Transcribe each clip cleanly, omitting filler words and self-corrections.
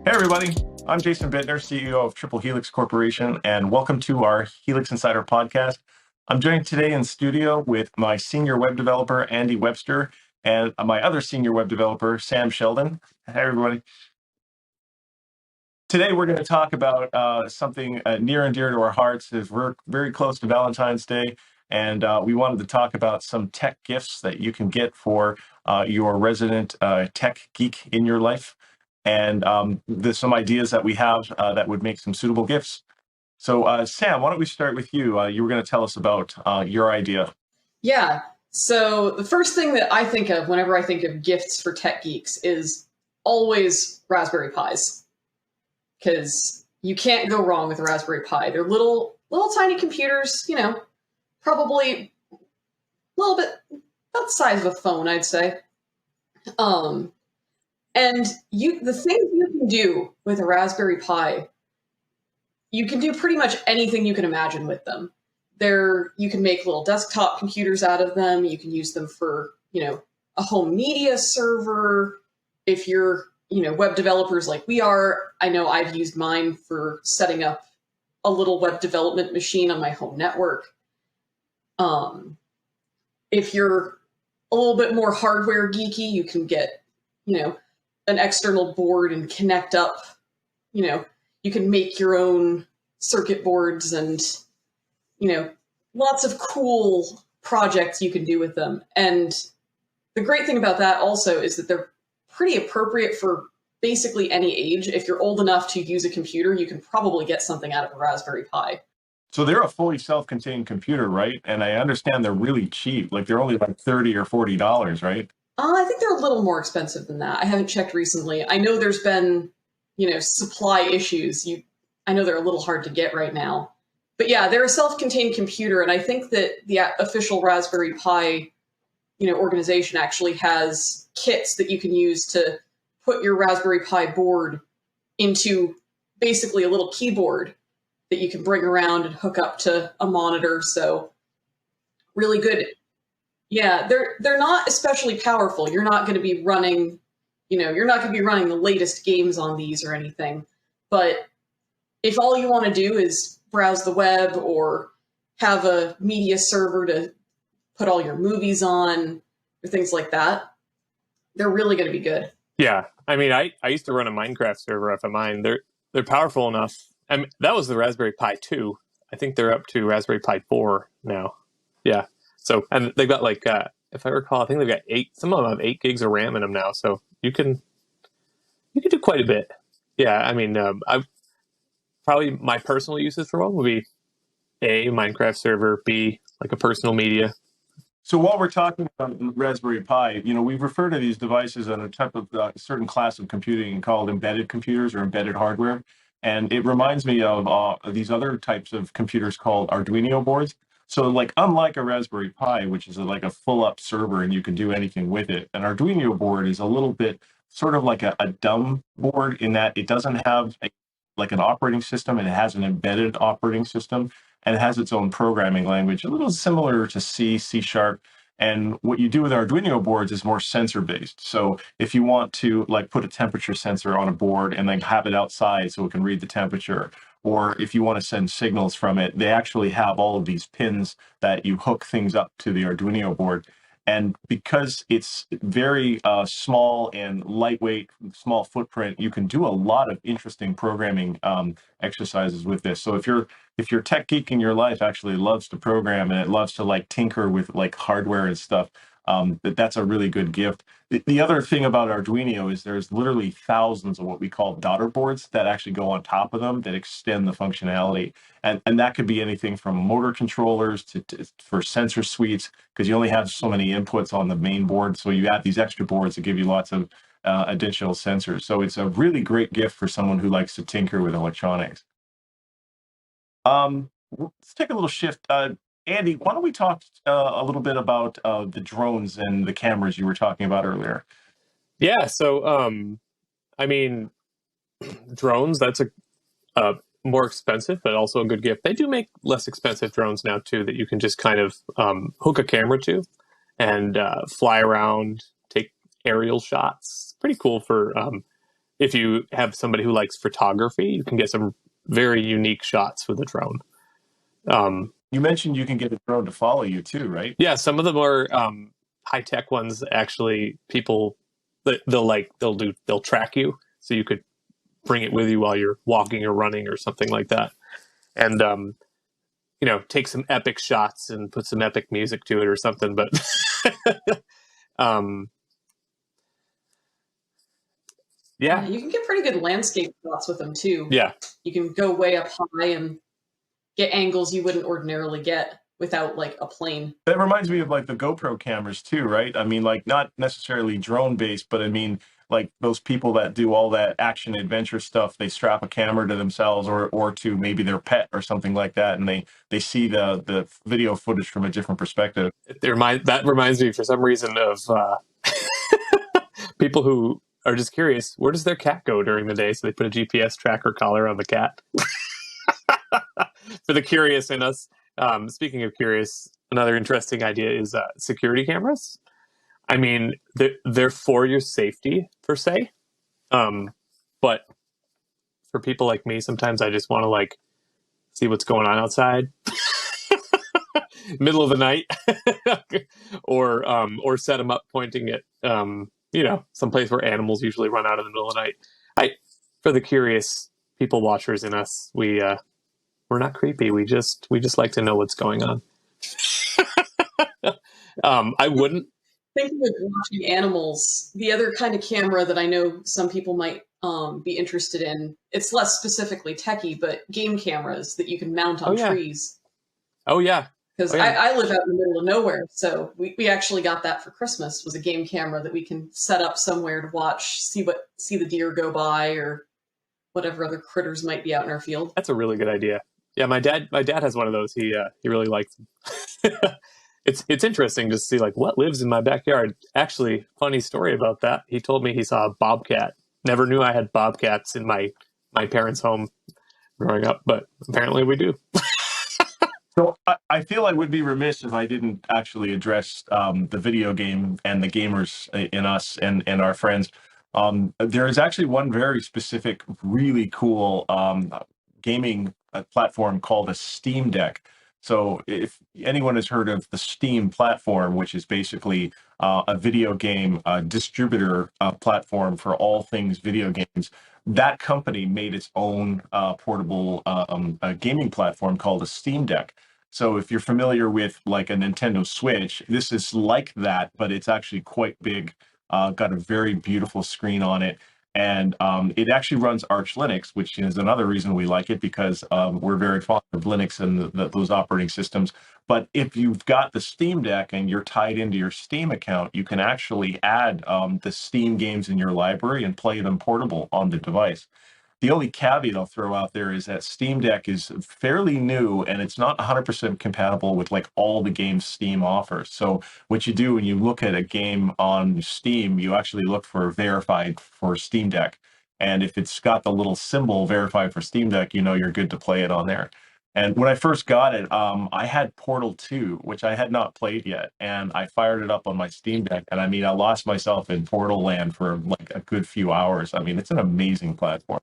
Hey everybody, I'm Jason Bittner, CEO of Triple Helix Corporation, and welcome to our Helix Insider Podcast. I'm joined today in studio with my senior web developer, Andy Webster, and my other senior web developer, Sam Sheldon. Hey everybody. Today we're going to talk about something near and dear to our hearts, as we're very close to Valentine's Day, and we wanted to talk about some tech gifts that you can get for your resident tech geek in your life. And there's some ideas that we have that would make some suitable gifts. So Sam, why don't we start with you? You were going to tell us about your idea. Yeah. So the first thing that I think of whenever I think of gifts for tech geeks is always Raspberry Pis. Because you can't go wrong with a Raspberry Pi. They're little tiny computers, probably a little bit about the size of a phone, I'd say. And the things you can do with a Raspberry Pi, you can do pretty much anything you can imagine with them. You can make little desktop computers out of them. You can use them for, a home media server. If you're, web developers like we are, I know I've used mine for setting up a little web development machine on my home network. If you're a little bit more hardware geeky, you can get, an external board and connect up, you can make your own circuit boards and, lots of cool projects you can do with them. And the great thing about that also is that they're pretty appropriate for basically any age. If you're old enough to use a computer, you can probably get something out of a Raspberry Pi. So they're a fully self-contained computer, right? And I understand they're really cheap. Like they're only like $30 or $40, right? I think they're a little more expensive than that. I haven't checked recently. I know there's been, supply issues. I know they're a little hard to get right now. But yeah, they're a self-contained computer, and I think that the official Raspberry Pi, organization actually has kits that you can use to put your Raspberry Pi board into basically a little keyboard that you can bring around and hook up to a monitor. So really good. Yeah, they're not especially powerful. You're not going to be running, the latest games on these or anything. But if all you want to do is browse the web or have a media server to put all your movies on or things like that, they're really going to be good. Yeah, I mean, I used to run a Minecraft server off of mine. They're powerful enough. I mean, that was the Raspberry Pi 2. I think they're up to Raspberry Pi 4 now. Yeah. So, and they've got like, if I recall, I think they've got some of them have 8 gigs of RAM in them now. So you can do quite a bit. Yeah. I mean, probably my personal uses for one would be A, Minecraft server, B, like a personal media. So while we're talking about Raspberry Pi, we refer to these devices as a type of certain class of computing called embedded computers or embedded hardware. And it reminds me of these other types of computers called Arduino boards. So like, unlike a Raspberry Pi, which is like a full-up server and you can do anything with it, an Arduino board is a little bit sort of like a dumb board in that it doesn't have like an operating system, and it has an embedded operating system, and it has its own programming language, a little similar to C, C#. And what you do with Arduino boards is more sensor-based. So if you want to like put a temperature sensor on a board and then have it outside so it can read the temperature, or if you want to send signals from it, they actually have all of these pins that you hook things up to the Arduino board. And because it's very small and lightweight, small footprint, you can do a lot of interesting programming exercises with this. So if your tech geek in your life actually loves to program and it loves to like tinker with like hardware and stuff, that's a really good gift. The other thing about Arduino is there's literally thousands of what we call daughter boards that actually go on top of them that extend the functionality. And that could be anything from motor controllers for sensor suites, because you only have so many inputs on the main board. So you add these extra boards that give you lots of additional sensors. So it's a really great gift for someone who likes to tinker with electronics. Let's take a little shift. Andy, why don't we talk a little bit about the drones and the cameras you were talking about earlier? Yeah, so, I mean, drones, that's a more expensive, but also a good gift. They do make less expensive drones now, too, that you can just kind of hook a camera to and fly around, take aerial shots. Pretty cool for if you have somebody who likes photography, you can get some very unique shots with a drone. You mentioned you can get a drone to follow you too, right? Yeah, some of the more high tech ones actually people they'll track you, so you could bring it with you while you're walking or running or something like that, and take some epic shots and put some epic music to it or something. But um, yeah, You can get pretty good landscape shots with them too. yeah. You can go way up high and get angles you wouldn't ordinarily get without like a plane. That reminds me of like the GoPro cameras too, right? I mean, like not necessarily drone based, but I mean, like those people that do all that action adventure stuff, they strap a camera to themselves or to maybe their pet or something like that, and they see the video footage from a different perspective. That reminds me for some reason of people who are just curious, where does their cat go during the day? So they put a GPS tracker collar on the cat. For the curious in us. Speaking of curious, another interesting idea is security cameras. I mean, they're for your safety per se, but for people like me, sometimes I just want to like see what's going on outside, middle of the night, or set them up pointing at someplace where animals usually run out in the middle of the night. For the curious people watchers in us, we're not creepy. We just like to know what's going on. I wouldn't. Thinking of watching animals, the other kind of camera that I know some people might be interested in, it's less specifically techie, but game cameras that you can mount on trees. Oh, yeah. Because I live out in the middle of nowhere, so we actually got that for Christmas, was a game camera that we can set up somewhere to watch, see the deer go by or whatever other critters might be out in our field. That's a really good idea. Yeah, my dad has one of those. He really likes them. It's interesting to see like what lives in my backyard. Actually, funny story about that. He told me he saw a bobcat. Never knew I had bobcats in my parents' home growing up, but apparently we do. So I feel I would be remiss if I didn't actually address the video game and the gamers in us and our friends. There is actually one very specific, really cool gaming platform called a Steam Deck. So if anyone has heard of the Steam platform, which is basically a video game distributor platform for all things video games, that company made its own portable gaming platform called a Steam Deck. So if you're familiar with like a Nintendo Switch, this is like that, but it's actually quite big. Got a very beautiful screen on it. And it actually runs Arch Linux, which is another reason we like it, because we're very fond of Linux and those operating systems. But if you've got the Steam Deck and you're tied into your Steam account, you can actually add the Steam games in your library and play them portable on the device. The only caveat I'll throw out there is that Steam Deck is fairly new and it's not 100% compatible with like all the games Steam offers. So what you do when you look at a game on Steam, you actually look for verified for Steam Deck. And if it's got the little symbol verified for Steam Deck, you know you're good to play it on there. And when I first got it, I had Portal 2, which I had not played yet. And I fired it up on my Steam Deck. And I mean, I lost myself in Portal land for like a good few hours. I mean, it's an amazing platform.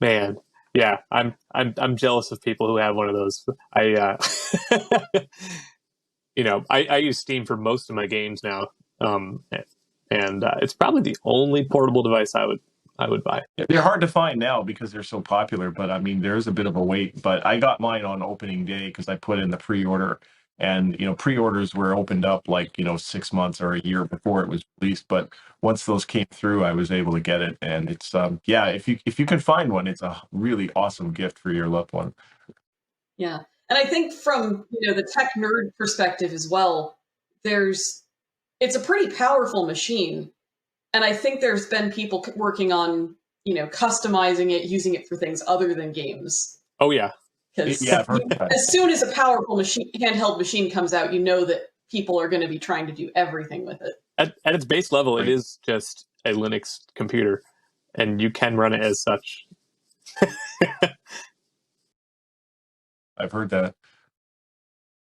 Man, yeah, I'm jealous of people who have one of those. I use Steam for most of my games now, and it's probably the only portable device I would buy. They're hard to find now because they're so popular, but I mean, there's a bit of a wait. But I got mine on opening day because I put in the pre-order, and pre-orders were opened up like 6 months or a year before it was released. But once those came through, I was able to get it, and it's if you can find one, it's a really awesome gift for your loved one. Yeah, and I think from the tech nerd perspective as well, it's a pretty powerful machine, and I think there's been people working on customizing it, using it for things other than games. Oh yeah. Because I've heard that. As soon as a powerful handheld machine comes out, you know that people are going to be trying to do everything with it. At its base level, It is just a Linux computer, and you can run it as such. I've heard that.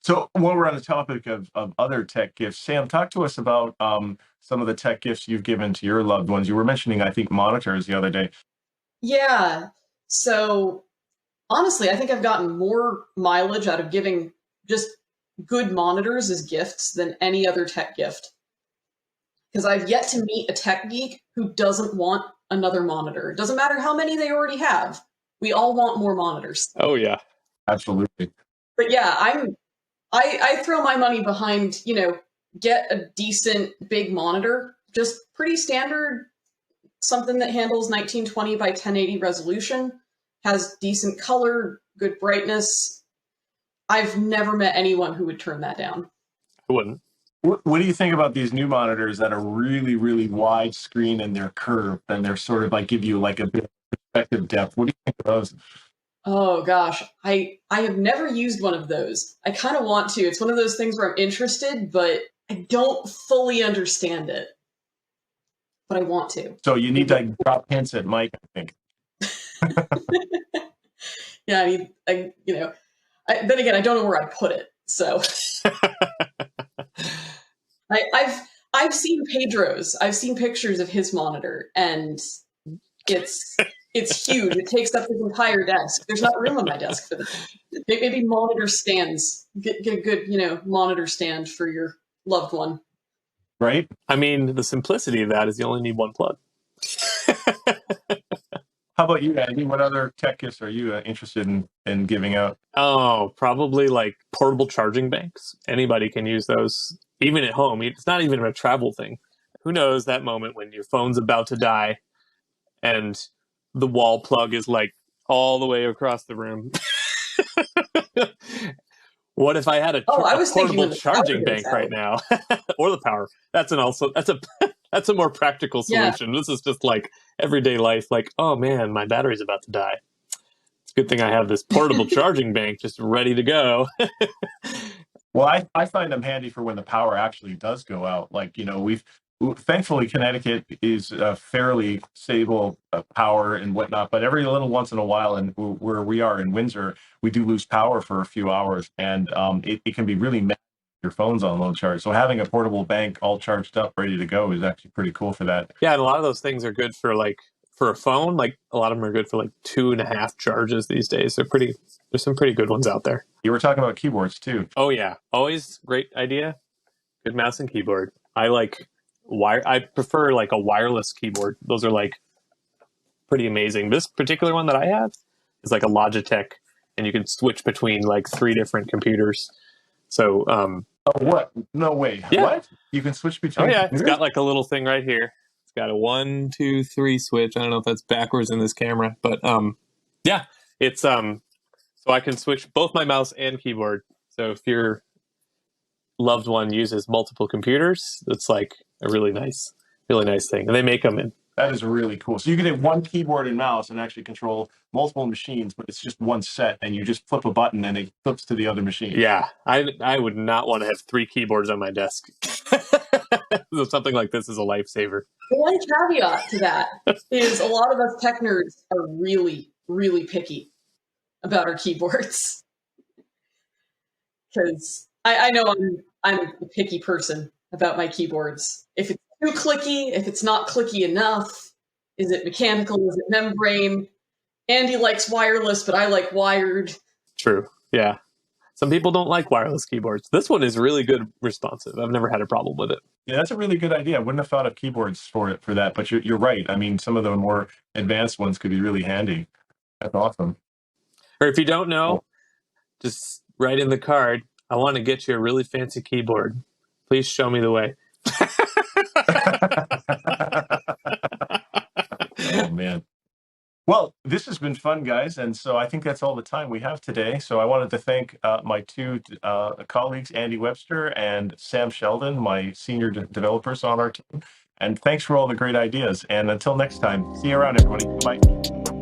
So while we're on the topic of other tech gifts, Sam, talk to us about some of the tech gifts you've given to your loved ones. You were mentioning, I think, monitors the other day. Yeah. So honestly, I think I've gotten more mileage out of giving just good monitors as gifts than any other tech gift. Because I've yet to meet a tech geek who doesn't want another monitor. It doesn't matter how many they already have. We all want more monitors. Oh yeah, Absolutely. But yeah, I throw my money behind, get a decent big monitor, just pretty standard, something that handles 1920 by 1080 resolution, has decent color, good brightness. I've never met anyone who would turn that down. I wouldn't. What do you think about these new monitors that are really, really wide screen and they're curved and they're sort of like give you like a bit of perspective depth? What do you think of those? Oh gosh, I have never used one of those. I kind of want to. It's one of those things where I'm interested, but I don't fully understand it. But I want to. So you need to like, drop hints at Mike, I think. Yeah, then again, I don't know where I'd put it. So I've seen Pedro's. I've seen pictures of his monitor, and it's huge. It takes up his entire desk. There's not room on my desk for this. Maybe monitor stands. Get a good, monitor stand for your loved one. Right? I mean, the simplicity of that is you only need one plug. How about you, Andy? What other tech gifts are you interested in giving out? Oh, probably like portable charging banks. Anybody can use those, even at home. It's not even a travel thing. Who knows that moment when your phone's about to die and the wall plug is like all the way across the room. What if I had a portable charging bank right now, or the power? That's a more practical solution. Yeah. This is just like everyday life. Like, oh man, my battery's about to die. It's a good thing I have this portable charging bank just ready to go. Well, I find them handy for when the power actually does go out. Like, thankfully Connecticut is a fairly stable power and whatnot, but every little once in a while, and where we are in Windsor, we do lose power for a few hours, and it can be really messy if your phone's on low charge. So having a portable bank all charged up, ready to go, is actually pretty cool for that. Yeah, and a lot of those things are good for a phone. Like a lot of them are good for like 2.5 charges these days. There's some pretty good ones out there. You were talking about keyboards too. Oh yeah, always great idea. Good mouse and keyboard. I prefer like a wireless keyboard. Those are like pretty amazing. This particular one that I have is like a Logitech, and you can switch between like 3 different computers. So, oh, what? No way. Yeah. What? You can switch between? Oh yeah, computers? It's got like a little thing right here. It's got a 1, 2, 3 switch. I don't know if that's backwards in this camera, but yeah, it's so I can switch both my mouse and keyboard. So if your loved one uses multiple computers, it's like a really nice thing, and they make them in. That is really cool. So you can have one keyboard and mouse and actually control multiple machines, but it's just one set, and you just flip a button and it flips to the other machine. Yeah, I would not want to have 3 keyboards on my desk. So something like this is a lifesaver. The one caveat to that is a lot of us tech nerds are really, really picky about our keyboards. Because I know I'm a picky person about my keyboards. If it's too clicky, if it's not clicky enough, is it mechanical, is it membrane? Andy likes wireless, but I like wired. True, yeah. Some people don't like wireless keyboards. This one is really good responsive. I've never had a problem with it. Yeah, that's a really good idea. I wouldn't have thought of keyboards for that, but you're right. I mean, some of the more advanced ones could be really handy. That's awesome. Or if you don't know, just write in the card, I want to get you a really fancy keyboard. Please show me the way. Oh, man. Well, this has been fun, guys. And so I think that's all the time we have today. So I wanted to thank my 2 colleagues, Andy Webster and Sam Sheldon, my senior developers on our team. And thanks for all the great ideas. And until next time, see you around, everybody. Bye.